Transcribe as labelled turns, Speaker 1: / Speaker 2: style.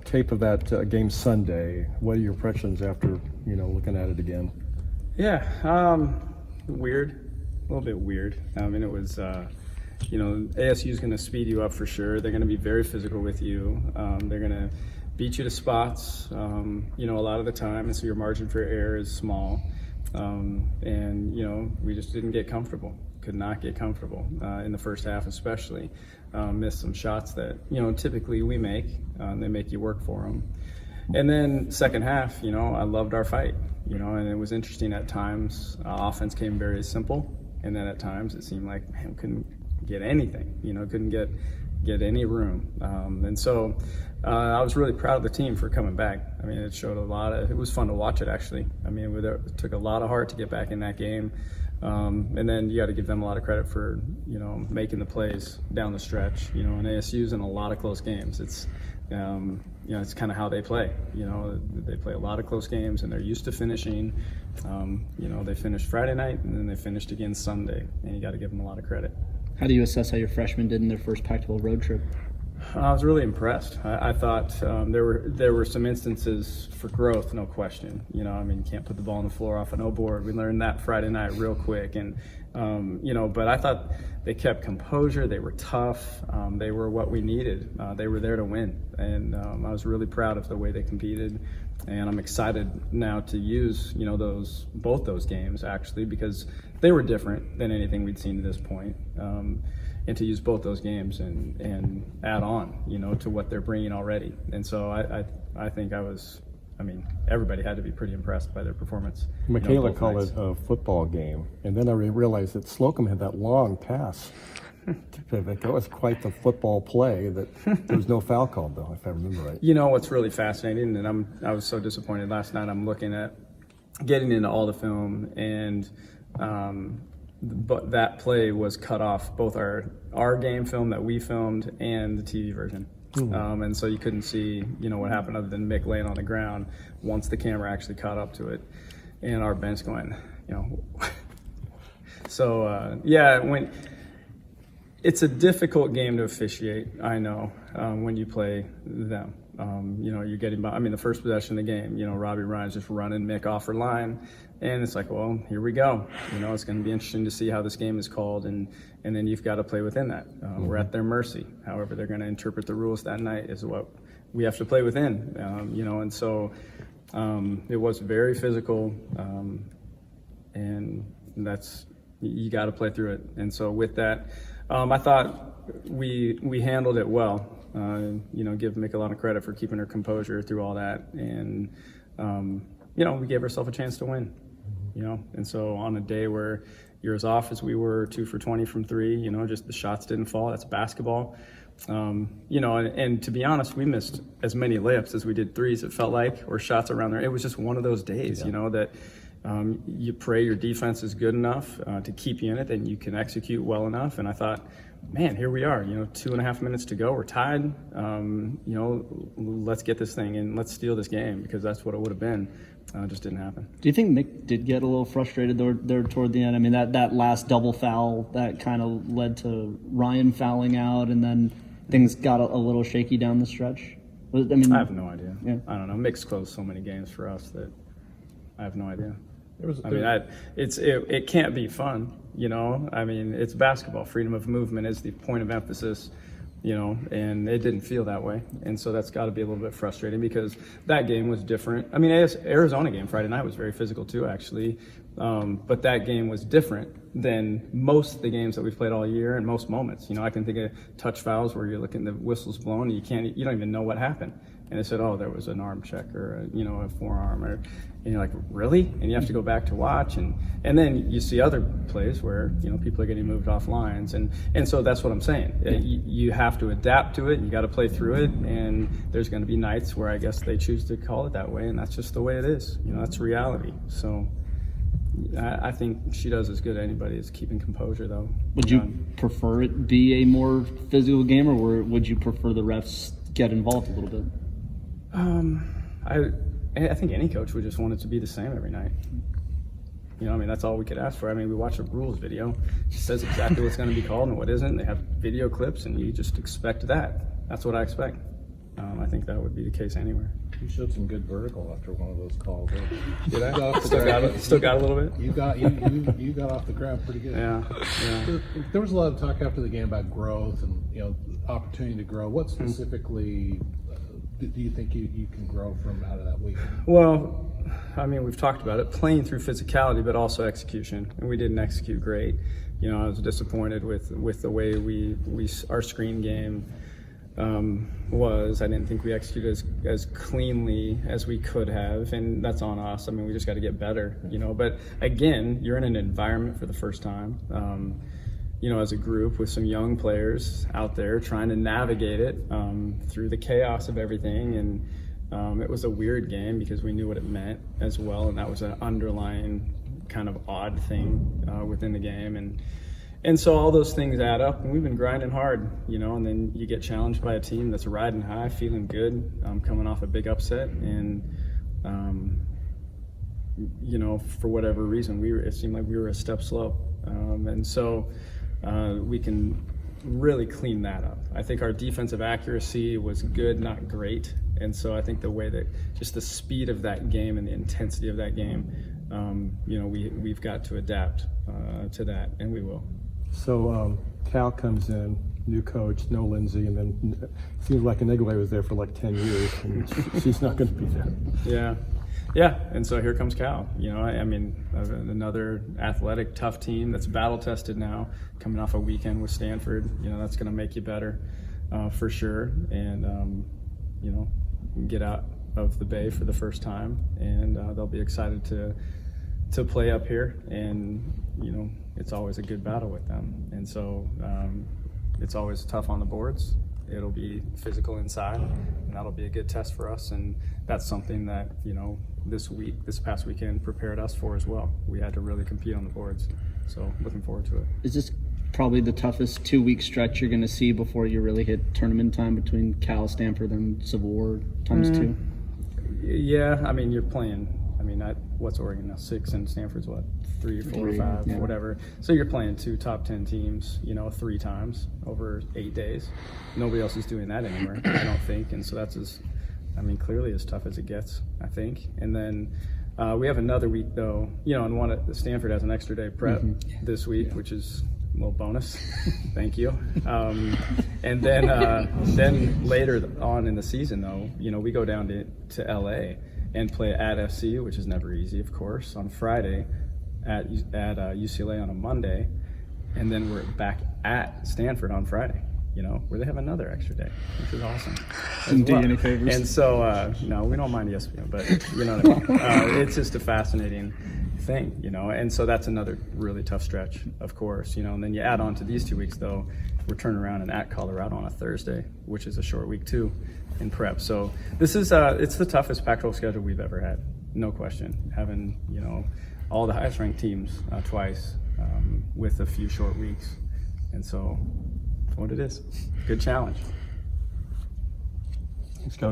Speaker 1: tape of that game Sunday. What are your impressions after looking at it again?
Speaker 2: Yeah, weird, a little bit weird. I mean, it was ASU is going to speed you up for sure. They're going to be very physical with you. They're going to beat you to spots, a lot of the time, and so your margin for error is small. We just didn't get comfortable. Could not get comfortable in the first half, especially. Missed some shots that typically we make. They make you work for them. And then second half, I loved our fight. And it was interesting at times. Offense came very simple, and then at times it seemed like we couldn't get anything. Couldn't get any room. And so I was really proud of the team for coming back. I mean, it showed it was fun to watch it, actually. I mean, it took a lot of heart to get back in that game. And then you got to give them a lot of credit for, making the plays down the stretch. And ASU's in a lot of close games. It's, it's kind of how they play. They play a lot of close games, and they're used to finishing. They finished Friday night, and then they finished again Sunday, and you got to give them a lot of credit.
Speaker 3: How do you assess how your freshmen did in their first Pac-12 road trip?
Speaker 2: I was really impressed. I thought there were some instances for growth, no question. You can't put the ball on the floor off an O board. We learned that Friday night real quick, and but I thought they kept composure. They were tough. They were what we needed. They were there to win, and I was really proud of the way they competed. And I'm excited now to use both those games actually, because they were different than anything we'd seen to this point. And to use both those games and add on, to what they're bringing already. And so I think everybody had to be pretty impressed by their performance.
Speaker 1: Michaela called it a football game, and then I realized that Slocum had that long pass. That was quite the football play. That there was no foul called, though, if I remember right.
Speaker 2: What's really fascinating, and I was so disappointed last night. I'm looking at getting into all the film, and but that play was cut off, both our game film that we filmed and the TV version. Mm-hmm. And so you couldn't see, what happened other than Mick laying on the ground once the camera actually caught up to it. And our bench going, So, when it's a difficult game to officiate, I know, when you play them. You're getting by. The first possession of the game, Robbie Ryan's just running Mick off her line. And it's like, well, here we go. It's going to be interesting to see how this game is called. And then you've got to play within that. We're at their mercy. However they're going to interpret the rules that night is what we have to play within. And so it was very physical. And that's, you got to play through it. And so with that, I thought we handled it well. Give Mick a lot of credit for keeping her composure through all that. And, we gave ourselves a chance to win, And so on a day where you're as off as we were, 2 for 20 from 3, just the shots didn't fall. That's basketball. And to be honest, we missed as many layups as we did threes, it felt like, or shots around there. It was just one of those days, that you pray your defense is good enough to keep you in it, and you can execute well enough. And I thought, man, here we are, 2.5 minutes to go. We're tied. Let's get this thing and let's steal this game, because that's what it would have been. Just didn't happen.
Speaker 3: Do you think Mick did get a little frustrated there toward the end? That last double foul, that kind of led to Ryan fouling out, and then things got a little shaky down the stretch.
Speaker 2: I have no idea. Yeah. I don't know. Mick's closed so many games for us that I have no idea. It can't be fun, it's basketball. Freedom of movement is the point of emphasis, and it didn't feel that way. And so that's got to be a little bit frustrating, because that game was different. Arizona game Friday night was very physical too, actually. But that game was different than most of the games that we've played all year, and most moments. I can think of touch fouls where you're looking, the whistle's blown, and you don't even know what happened. And they said, oh, there was an arm check or a forearm, and you're like, really? And you have to go back to watch, and then you see other plays where people are getting moved off lines, and so that's what I'm saying. You have to adapt to it. You got to play through it, and there's going to be nights where I guess they choose to call it that way, and that's just the way it is. That's reality. So I think she does as good as anybody is keeping composure, though.
Speaker 3: Would you prefer it be a more physical game, or would you prefer the refs get involved a little bit?
Speaker 2: I think any coach would just want it to be the same every night. That's all we could ask for. We watch a rules video. It says exactly what's going to be called and what isn't. They have video clips, and you just expect that. That's what I expect. I think that would be the case anywhere.
Speaker 4: You showed some good vertical after one of those calls.
Speaker 2: Did I?
Speaker 4: Got off the
Speaker 2: Still got a
Speaker 4: ground.
Speaker 2: little bit?
Speaker 4: You got off the ground pretty good.
Speaker 2: Yeah.
Speaker 4: There was a lot of talk after the game about growth and opportunity to grow. What specifically do you think you can grow from out of that week?
Speaker 2: Well, I mean, we've talked about it, playing through physicality, but also execution, and we didn't execute great. I was disappointed with the way our screen game was. I didn't think we executed as cleanly as we could have, and that's on us. I mean, we just got to get better, But again, you're in an environment for the first time, as a group with some young players out there trying to navigate it through the chaos of everything. And it was a weird game because we knew what it meant as well, and that was an underlying kind of odd thing within the game. And so all those things add up, and we've been grinding hard, and then you get challenged by a team that's riding high, feeling good, coming off a big upset, and for whatever reason, it seemed like we were a step slow, and so we can really clean that up. I think our defensive accuracy was good, not great, and so I think the way that just the speed of that game and the intensity of that game, we've got to adapt to that, and we will.
Speaker 1: So Cal comes in, new coach, no Lindsay, and then it seems like Inigwe was there for like 10 years, and she's not going to be there.
Speaker 2: Yeah, and so here comes Cal. I mean, another athletic, tough team that's battle-tested now, coming off a weekend with Stanford. That's going to make you better for sure, and get out of the Bay for the first time, and they'll be excited to play up here, and it's always a good battle with them, and so it's always tough on the boards. It'll be physical inside, and that'll be a good test for us, and that's something that this past weekend prepared us for as well. We had to really compete on the boards, so looking forward to it.
Speaker 3: Is this probably the toughest 2-week stretch you're going to see before you really hit tournament time between Cal, Stanford, and Civil War times 2?
Speaker 2: Yeah, I mean, you're playing. What's Oregon now? 6, and Stanford's what? 3 or 4 or 5,
Speaker 3: yeah.
Speaker 2: Whatever. So you're playing 2 top 10 teams, 3 times over 8 days. Nobody else is doing that anymore, I don't think. And so that's clearly as tough as it gets, I think. And then we have another week though, and Stanford has an extra day prep this week, which is a little bonus. Thank you. And then later on in the season though, we go down to LA and play at FC, which is never easy, of course, on Friday, at UCLA on a Monday, and then we're back at Stanford on Friday, where they have another extra day, which is awesome.
Speaker 3: Didn't do you any favors.
Speaker 2: And so, no, we don't mind ESPN, but you know what I mean. It's just a fascinating thing, and so that's another really tough stretch, of course, and then you add on to these 2 weeks, though, we're turning around and at Colorado on a Thursday, which is a short week, too, in prep. So this is, it's the toughest Pac-12 schedule we've ever had, no question, having, all the highest ranked teams twice with a few short weeks. And so, what it is, good challenge.
Speaker 1: Let's go.